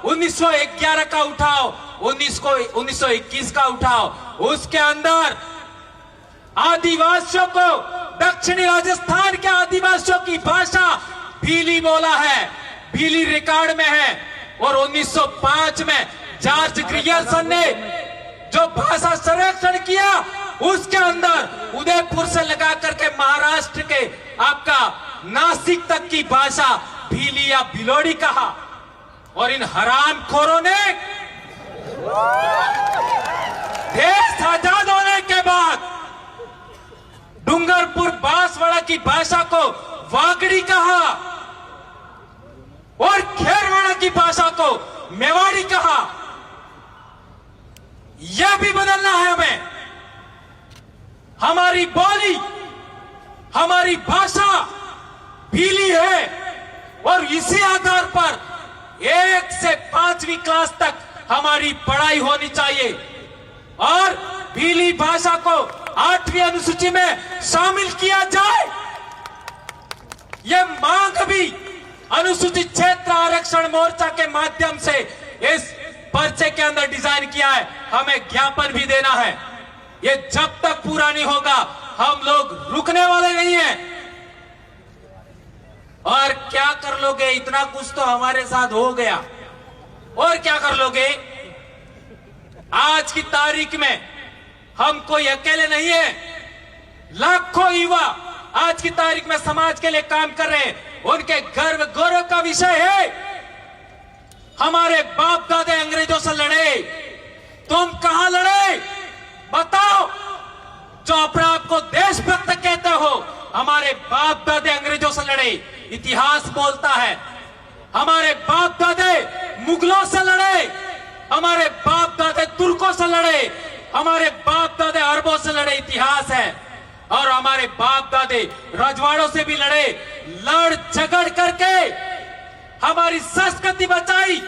1911 का उठाओ, 1921 का उठाओ, उसके अंदर आदिवासियों को, दक्षिणी राजस्थान के आदिवासियों की भाषा भीली बोला है, भीली रिकॉर्ड में है। और 1905 में जॉर्ज ग्रियर्सन ने जो भाषा संरक्षण किया, उसके अंदर उदयपुर से लगा करके महाराष्ट्र के आपका नासिक तक की भाषा भीली या भिलोड़ी कहा। और इन हरामखोरों ने देश आजाद होने के बाद डूंगरपुर बांसवाड़ा की भाषा को वागड़ी कहा और खेरवाड़ा की भाषा को मेवाड़ी कहा। यह भी बदलना है हमें। हमारी बोली, हमारी भाषा भीली है और इसी आधार पर 1 से 5वीं क्लास तक हमारी पढ़ाई होनी चाहिए और भीली भाषा को 8वीं अनुसूची में शामिल किया जाए। यह मांग भी अनुसूचित क्षेत्र आरक्षण मोर्चा के माध्यम से इस पर्चे के अंदर डिजाइन किया है। हमें ज्ञापन भी देना है। ये जब तक पूरा नहीं होगा हम लोग रुकने वाले नहीं हैं। और क्या कर लोगे? इतना कुछ तो हमारे साथ हो गया, और क्या कर लोगे? आज की तारीख में हम कोई अकेले नहीं है। लाखों युवा आज की तारीख में समाज के लिए काम कर रहे हैं। उनके गर्व गौरव का विषय है। हमारे बाप दादे अंग्रेजों से लड़े, तुम कहां लड़े? बताओ। जो अपने आप को देशभक्त कहते हो, हमारे बाप दादे अंग्रेजों से लड़े। इतिहास बोलता है हमारे बाप दादे मुगलों से लड़े, हमारे बाप दादे तुर्कों से लड़े, हमारे बाप दादे अरबों से लड़े। इतिहास है। और हमारे बाप दादे रजवाड़ों से भी लड़े। लड़ झगड़ करके हमारी संस्कृति बचाई,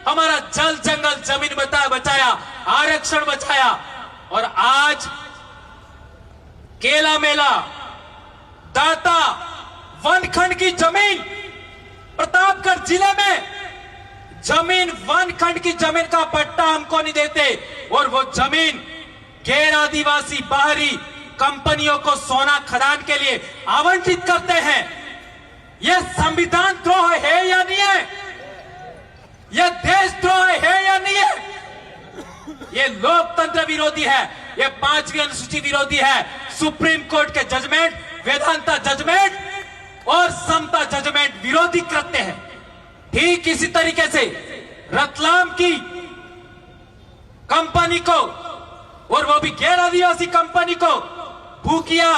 हमारा जल जंगल जमीन बचाया, आरक्षण बचाया। और आज केला मेला, दाता, वनखंड की जमीन, प्रतापगढ़ जिले में जमीन, वनखंड की जमीन का पट्टा हमको नहीं देते और वो जमीन गैर आदिवासी बाहरी कंपनियों को सोना खदान के लिए आवंटित करते हैं। यह संविधान द्रोह है या नहीं है? यह देशद्रोह है या नहीं है? यह लोकतंत्र विरोधी है, यह 5वीं अनुसूची विरोधी है। सुप्रीम कोर्ट के जजमेंट, वेदांता जजमेंट और समता जजमेंट विरोधी कृत्य है। ठीक इसी तरीके से रतलाम की कंपनी को, और वो भी गैर आदिवासी कंपनी को, भूकिया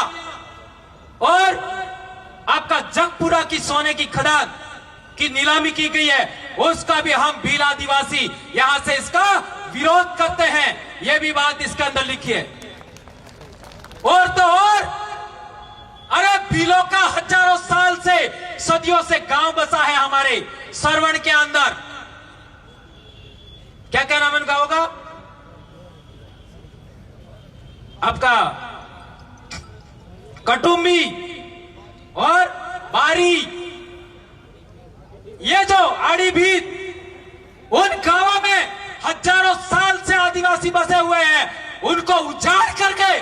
और आपका जगपुरा की सोने की खदान की नीलामी की गई है, उसका भी हम भील आदिवासी यहां से इसका विरोध करते हैं। यह भी बात इसके अंदर लिखी है। और तो और, अरे भीलों का हजारों साल से, सदियों से गांव बसा है हमारे सरवण के अंदर। क्या नाम उनका होगा आपका? कटुंबी और बारी, ये जो आड़ी भीत, उन गांवों में हजारों साल से आदिवासी बसे हुए हैं। उनको उजाड़ करके,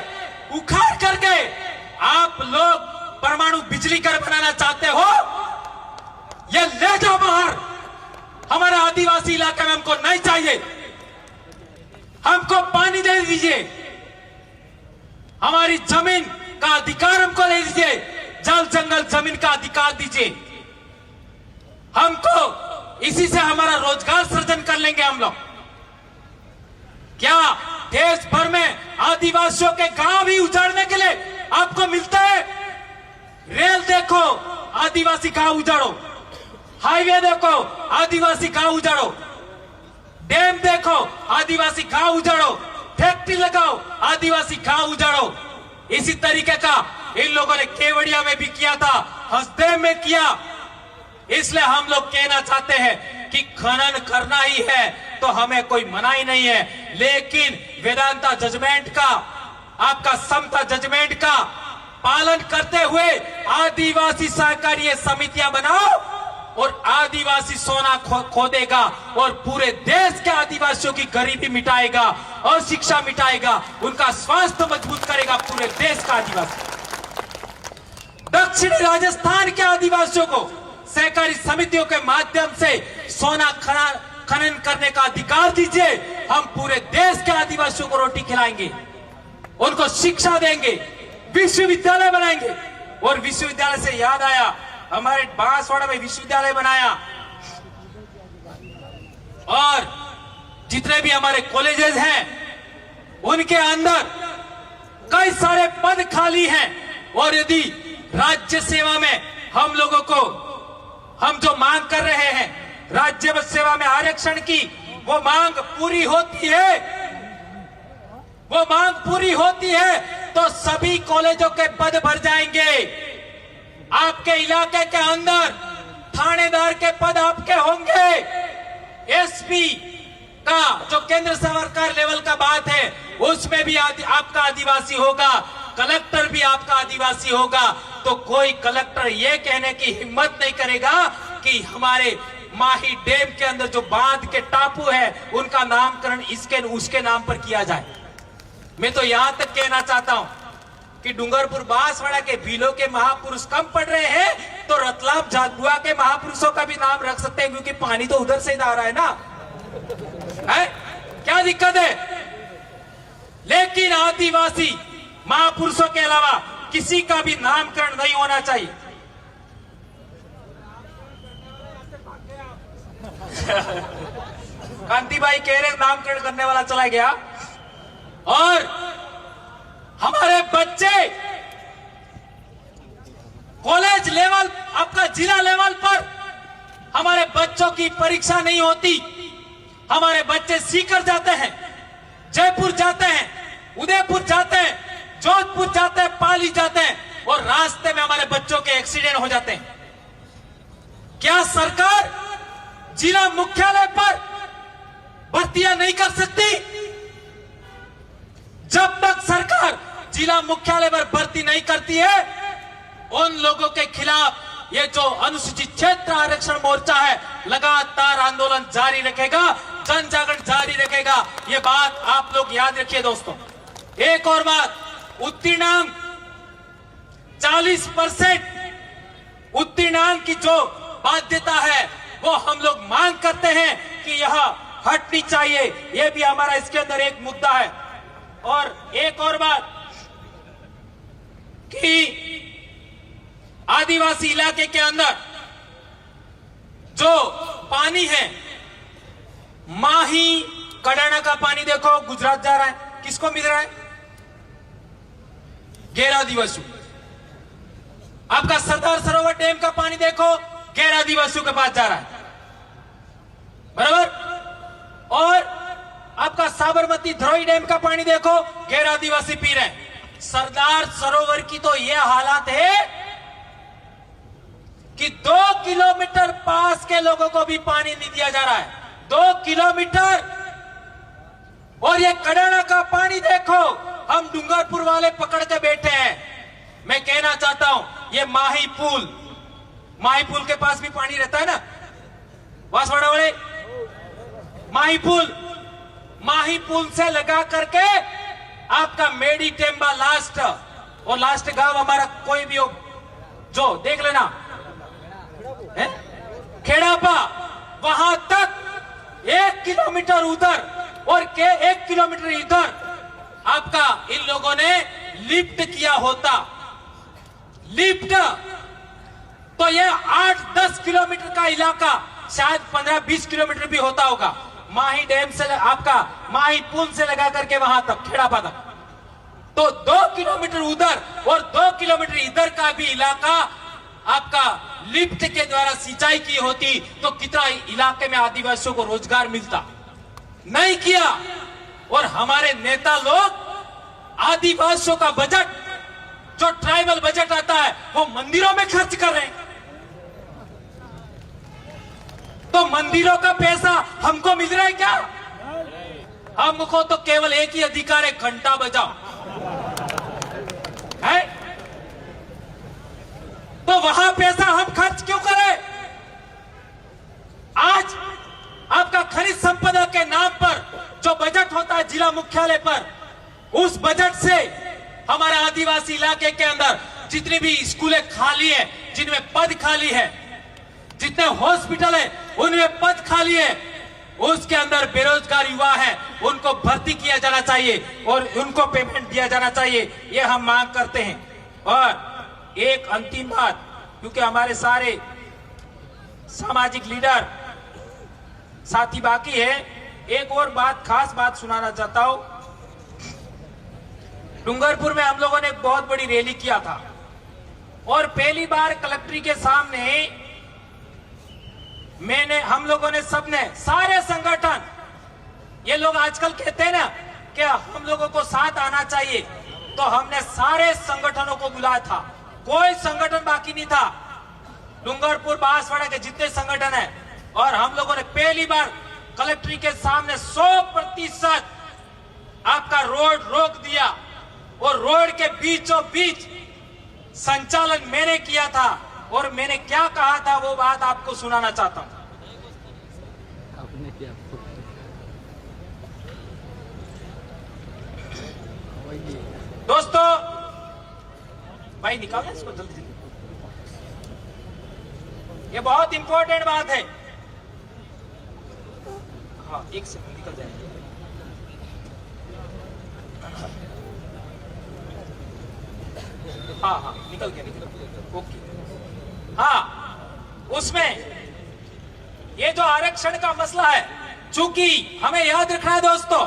उखाड़ करके आप लोग परमाणु बिजली घर बनाना चाहते हो? ये ले जाओ बाहर। हमारे आदिवासी इलाके में हमको नहीं चाहिए। हमको पानी दे दीजिए, हमारी जमीन का अधिकार हमको दे दीजिए, जल जंगल जमीन का अधिकार दीजिए हमको। इसी से हमारा रोजगार सृजन कर लेंगे हम लोग। क्या देश भर में आदिवासियों के गांव भी उजाड़ने के लिए आपको मिलता है? रेल देखो, आदिवासी गांव उजाड़ो। हाईवे देखो, आदिवासी गांव उजाड़ो। डैम देखो, आदिवासी गांव उजाड़ो। फैक्ट्री लगाओ, आदिवासी गांव उजाड़ो। इसी तरीके का इन लोगों ने केवड़िया में भी किया था, हसदेव में किया। इसलिए हम लोग कहना चाहते हैं कि खनन करना ही है तो हमें कोई मनाही नहीं है, लेकिन वेदांता जजमेंट का, आपका समता जजमेंट का पालन करते हुए आदिवासी सहकारी समितियां बनाओ और आदिवासी सोना खोदेगा और पूरे देश के आदिवासियों की गरीबी मिटाएगा और शिक्षा मिटाएगा, उनका स्वास्थ्य मजबूत करेगा पूरे देश का आदिवासी। दक्षिणी राजस्थान के आदिवासियों को सहकारी समितियों के माध्यम से सोना खनन करने का अधिकार दीजिए। हम पूरे देश के आदिवासियों को रोटी खिलाएंगे, उनको शिक्षा देंगे, विश्वविद्यालय बनाएंगे। और विश्वविद्यालय से याद आया, हमारे बांसवाड़ा में विश्वविद्यालय बनाया और जितने भी हमारे कॉलेजेस हैं उनके अंदर कई सारे पद खाली हैं। और यदि राज्य सेवा में हम लोगों को, हम जो मांग कर रहे हैं राज्य सेवा में आरक्षण की, वो मांग पूरी होती है, वो मांग पूरी होती है तो सभी कॉलेजों के पद भर जाएंगे। आपके इलाके के अंदर थानेदार के पद आपके होंगे। एसपी का जो केंद्र सरकार लेवल का बात है उसमें भी आपका आदिवासी होगा, कलेक्टर भी आपका आदिवासी होगा। तो कोई कलेक्टर ये कहने की हिम्मत नहीं करेगा कि हमारे माही डैम के अंदर जो बांध के टापू है उनका नामकरण इसके उसके नाम पर किया जाए। मैं तो यहां तक कहना चाहता हूं कि डूंगरपुर बांसवाड़ा के भीलों के महापुरुष कम पड़ रहे हैं तो रतलाम झाबुआ के महापुरुषों का भी नाम रख सकते हैं, क्योंकि पानी तो उधर से आ रहा है ना, है? क्या दिक्कत है? लेकिन आदिवासी महापुरुषों के अलावा किसी का भी नामकरण नहीं होना चाहिए। कांति भाई कह रहे नामकरण करने वाला चला गया। और हमारे बच्चे कॉलेज लेवल, आपका जिला लेवल पर हमारे बच्चों की परीक्षा नहीं होती। हमारे बच्चे सीकर जाते हैं, जयपुर जाते हैं, उदयपुर जाते हैं, जोधपुर जाते हैं, पाली जाते हैं और रास्ते में हमारे बच्चों के एक्सीडेंट हो जाते हैं। क्या सरकार जिला मुख्यालय पर भर्तियां नहीं कर सकती? जब तक सरकार जिला मुख्यालय पर भर्ती नहीं करती है उन लोगों के खिलाफ ये जो अनुसूचित क्षेत्र आरक्षण मोर्चा है लगातार आंदोलन जारी रखेगा, जन जागरण जारी रखेगा। ये बात आप लोग याद रखिए दोस्तों। एक और बात, उत्तीर्णांक 40% उत्तीर्णांक की जो बाध्यता है वो हम लोग मांग करते हैं कि यह हटनी चाहिए। यह भी हमारा इसके अंदर एक मुद्दा है। और एक और बात कि आदिवासी इलाके के अंदर जो पानी है, माही कडाना का पानी देखो गुजरात जा रहा है, किसको मिल रहा है? गैर आदिवासी। आपका सरदार सरोवर डैम का पानी देखो गैर आदिवासियों के पास जा रहा है, बराबर। और आपका साबरमती धरोई डैम का पानी देखो गैर आदिवासी पी रहे हैं। सरदार सरोवर की तो यह हालत है कि 2 किलोमीटर पास के लोगों को भी पानी नहीं दिया जा रहा है, 2 किलोमीटर। और ये कडाना का पानी देखो, हम डूंगरपुर वाले पकड़ के बैठे हैं। मैं कहना चाहता हूं ये माही पुल के पास भी पानी रहता है ना, बांसवाड़ा वाले माही पुल से लगा करके आपका मेडी टेम्बा लास्ट और लास्ट गांव हमारा कोई भी हो जो देख लेना है, खेड़ापा, वहां तक 1 किलोमीटर उधर और 1 किलोमीटर इधर आपका इन लोगों ने लिफ्ट किया होता। लिफ्ट तो ये 8-10 किलोमीटर का इलाका शायद 15-20 किलोमीटर भी होता होगा, माही डैम से आपका माही पुल से लगा करके वहां तक खेड़ापा तक। तो 2 किलोमीटर उधर और 2 किलोमीटर इधर का भी इलाका आपका लिफ्ट के द्वारा सिंचाई की होती तो कितना इलाके में आदिवासियों को रोजगार मिलता। नहीं किया। और हमारे नेता लोग आदिवासियों का बजट जो ट्राइबल बजट आता है वो मंदिरों में खर्च कर रहे हैं। तो मंदिरों का पैसा हमको मिल रहा है क्या? हमको तो केवल एक ही अधिकार है, घंटा बजाओ, है? तो वहां पैसा हम खर्च क्यों करें? खनिज संपदा के नाम पर जो बजट होता है जिला मुख्यालय पर, उस बजट से हमारे आदिवासी इलाके के अंदर जितनी भी स्कूलें खाली है, जिनमें पद खाली है, जितने हॉस्पिटल है उनमें पद खाली है, उसके अंदर बेरोजगार युवा है, उनको भर्ती किया जाना चाहिए और उनको पेमेंट दिया जाना चाहिए, ये हम मांग करते हैं। और एक अंतिम बात, क्योंकि हमारे सारे सामाजिक लीडर साथी बाकी है, एक और बात, खास बात सुनाना चाहता हूं। डूंगरपुर में हम लोगों ने एक बहुत बड़ी रैली किया था और पहली बार कलेक्ट्री के सामने हम लोगों ने सबने, सारे संगठन, ये लोग आजकल कहते हैं ना कि हम लोगों को साथ आना चाहिए, तो हमने सारे संगठनों को बुलाया था, कोई संगठन बाकी नहीं था। डूंगरपुर बांसवाड़ा के जितने संगठन है, और हम लोगों ने पहली बार कलेक्ट्री के सामने 100% आपका रोड रोक दिया और रोड के बीचों बीच संचालन मैंने किया था। और मैंने क्या कहा था वो बात आपको सुनाना चाहता हूं। आपने क्या दोस्तों, भाई निकालो इसको जल्दी, ये बहुत इंपॉर्टेंट बात है। हाँ, एक सेकंड निकल जाएगा। हाँ, निकल गया, ओके। हाँ, उसमें ये जो आरक्षण का मसला है, चूंकि हमें याद रखना है दोस्तों,